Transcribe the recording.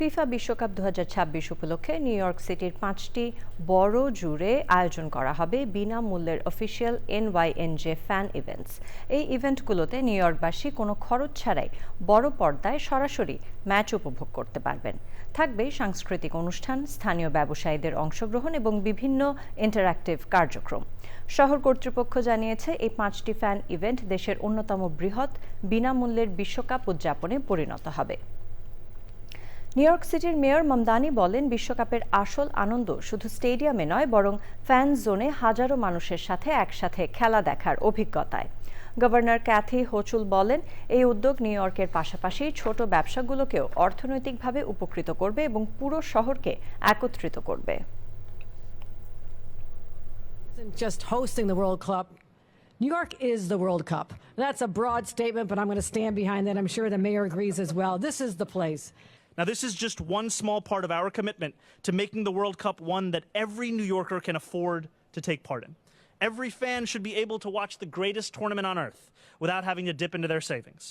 FIFA বিশ্বকাপ 2026 উপলক্ষে new York সিটির 5টি বড় জুড়ে আয়োজন করা হবে বিনামূল্যের অফিসিয়াল NYNJ ফ্যান ইভেন্টস। এই ইভেন্টগুলোতে নিউ ইয়র্কবাসী কোনো খরচ ছাড়াই বড় পর্দায় সরাসরি ম্যাচ উপভোগ করতে পারবেন। থাকবে সাংস্কৃতিক অনুষ্ঠান, স্থানীয় ব্যবসায়ীদের অংশগ্রহণ এবং বিভিন্ন ইন্টারঅ্যাক্টিভ কার্যক্রম। শহর কর্তৃপক্ষ জানিয়েছে এই 5টি ফ্যান ইভেন্ট দেশের অন্যতম বৃহৎ বিনামূল্যের বিশ্বকাপ উদযাপনে পরিণত হবে। নিউ ইয়র্ক সিটির মেয়র মমদানি বলেন, বিশ্বকাপের আসল আনন্দ শুধু স্টেডিয়ামে নয়, বরং ফ্যান জোনে হাজারো মানুষের সাথে একসাথে খেলা দেখার অভিজ্ঞতায়। গভর্নর ক্যাথি হোচুল বলেন, এই উদ্যোগ নিউ ইয়র্কের পাশাপাশি ছোট ব্যবসাগুলোকেও অর্থনৈতিকভাবে উপকৃত করবে এবং পুরো শহরকে একত্রিত করবে। Just hosting the World Cup. New York is the World Cup. That's a broad statement, but I'm going to stand behind that. I'm sure the mayor agrees as well. This is the place. Now, this is just one small part of our commitment to making the World Cup one that every New Yorker can afford to take part in. Every fan should be able to watch the greatest tournament on earth without having to dip into their savings.